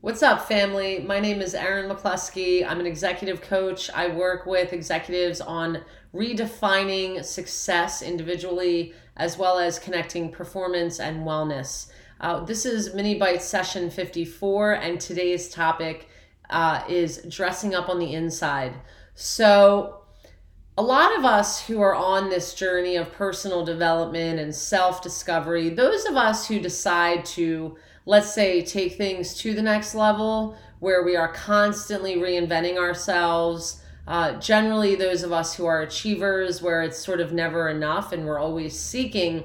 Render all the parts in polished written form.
What's up, family? My name is Erin McCluskey. I'm an executive coach. I work with executives on redefining success individually as well as connecting performance and wellness. This is Mini Bytes session 54, and today's topic is dressing up on the inside. So, a lot of us who are on this journey of personal development and self discovery, those of us who decide to, let's say, take things to the next level where we are constantly reinventing ourselves, generally, those of us who are achievers, where it's sort of never enough and we're always seeking.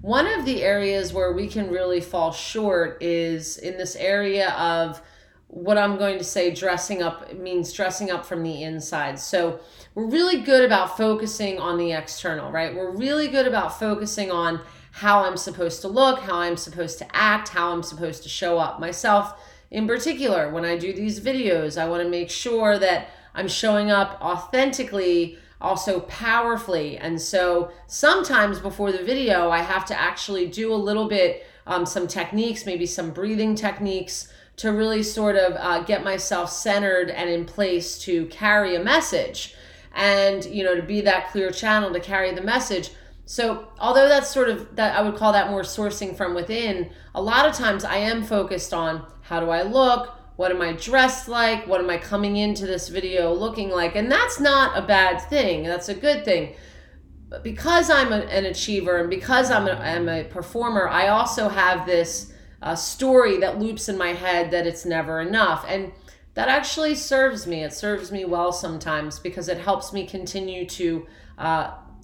One of the areas where we can really fall short is in this area of what I'm going to say dressing up. It means dressing up from the inside. So we're really good about focusing on the external, right? We're really good about focusing on how I'm supposed to look, how I'm supposed to act, how I'm supposed to show up. Myself in particular, when I do these videos, I want to make sure that I'm showing up authentically, also powerfully. And so sometimes before the video, I have to actually do a little bit, some techniques, maybe some breathing techniques to really sort of get myself centered and in place to carry a message and, to be that clear channel to carry the message. So although that's sort of, that I would call that more sourcing from within, a lot of times I am focused on how do I look? What am I dressed like? What am I coming into this video looking like? And that's not a bad thing. That's a good thing. But because I'm an achiever and because I'm a performer, I also have this story that loops in my head that it's never enough. And that actually serves me. It serves me well sometimes because it helps me continue to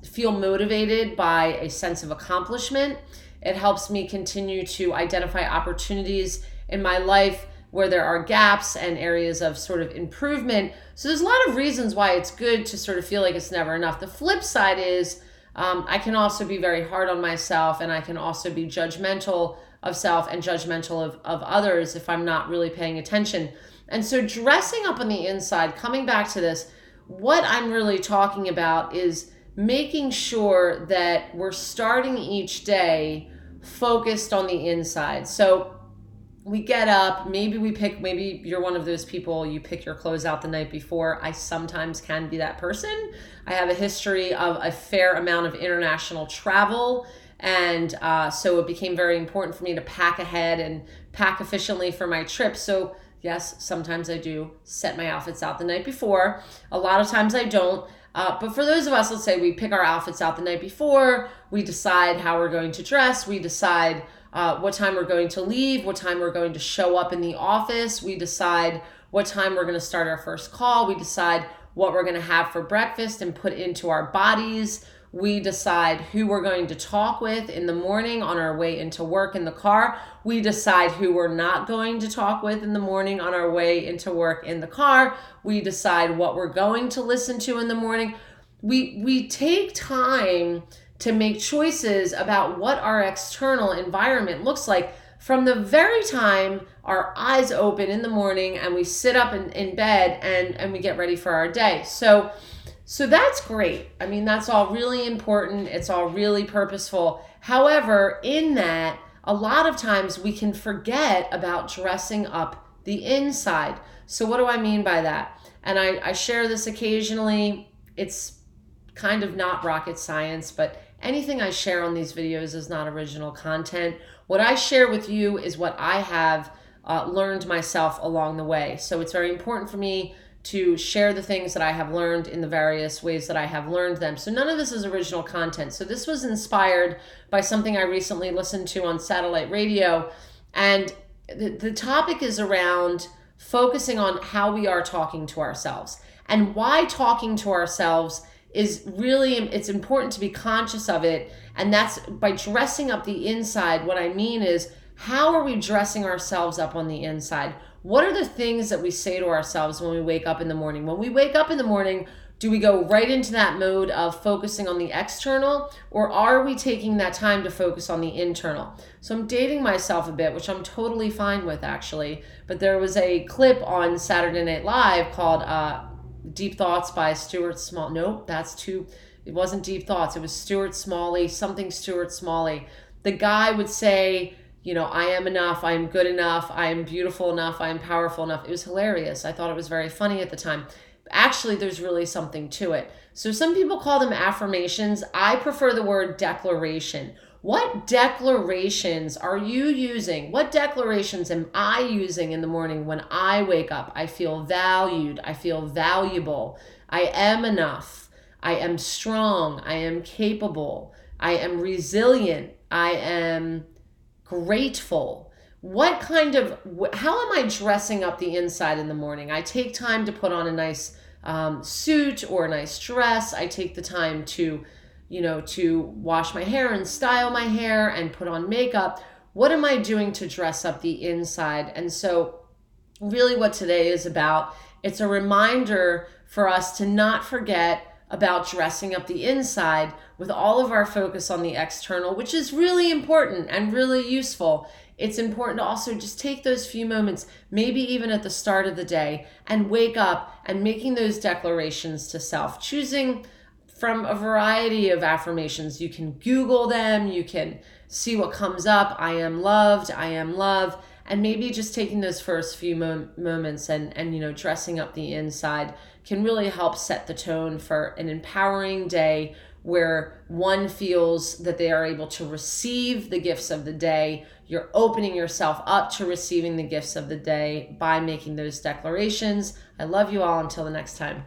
feel motivated by a sense of accomplishment. It helps me continue to identify opportunities in my life where there are gaps and areas of sort of improvement. So there's a lot of reasons why it's good to sort of feel like it's never enough. The flip side is I can also be very hard on myself, and I can also be judgmental of self and judgmental of others if I'm not really paying attention. And so dressing up on the inside, coming back to this, what I'm really talking about is making sure that we're starting each day focused on the inside. So we get up, maybe you're one of those people, you pick your clothes out the night before. I sometimes can be that person. I have a history of a fair amount of international travel. And so it became very important for me to pack ahead and pack efficiently for my trip. So yes, sometimes I do set my outfits out the night before. A lot of times I don't. But for those of us, let's say we pick our outfits out the night before, we decide how we're going to dress, we decide what time we're going to leave, what time we're going to show up in the office, we decide what time we're going to start our first call, we decide what we're going to have for breakfast and put into our bodies. We decide who we're going to talk with in the morning on our way into work in the car. We decide who we're not going to talk with in the morning on our way into work in the car. We decide what we're going to listen to in the morning. We take time to make choices about what our external environment looks like from the very time our eyes open in the morning and we sit up in bed and we get ready for our day. So that's great. I mean, that's all really important. It's all really purposeful. However, in that, a lot of times we can forget about dressing up the inside. So what do I mean by that? And I share this occasionally. It's kind of not rocket science, but anything I share on these videos is not original content. What I share with you is what I have learned myself along the way. So it's very important for me to share the things that I have learned in the various ways that I have learned them. So none of this is original content. So this was inspired by something I recently listened to on satellite radio. And the topic is around focusing on how we are talking to ourselves and why talking to ourselves is really, it's important to be conscious of it. And that's by dressing up the inside. What I mean is, how are we dressing ourselves up on the inside? What are the things that we say to ourselves when we wake up in the morning? When we wake up in the morning, do we go right into that mode of focusing on the external, or are we taking that time to focus on the internal? So I'm dating myself a bit, which I'm totally fine with actually, but there was a clip on Saturday Night Live called Deep Thoughts by Stuart Small. Nope, it wasn't Deep Thoughts. It was Stuart Smalley, something Stuart Smalley. The guy would say, I am enough, I am good enough, I am beautiful enough, I am powerful enough. It was hilarious. I thought it was very funny at the time. Actually, there's really something to it. So some people call them affirmations. I prefer the word declaration. What declarations are you using? What declarations am I using in the morning when I wake up? I feel valued. I feel valuable. I am enough. I am strong. I am capable. I am resilient. I am grateful. How am I dressing up the inside in the morning? I take time to put on a nice suit or a nice dress. I take the time to wash my hair and style my hair and put on makeup. What am I doing to dress up the inside? And so really what today is about, it's a reminder for us to not forget about dressing up the inside with all of our focus on the external, which is really important and really useful. It's important to also just take those few moments, maybe even at the start of the day, and wake up and making those declarations to self, choosing from a variety of affirmations. You can Google them, you can see what comes up. I am loved, I am love. And maybe just taking those first few moments and dressing up the inside can really help set the tone for an empowering day where one feels that they are able to receive the gifts of the day. You're opening yourself up to receiving the gifts of the day by making those declarations. I love you all. Until the next time.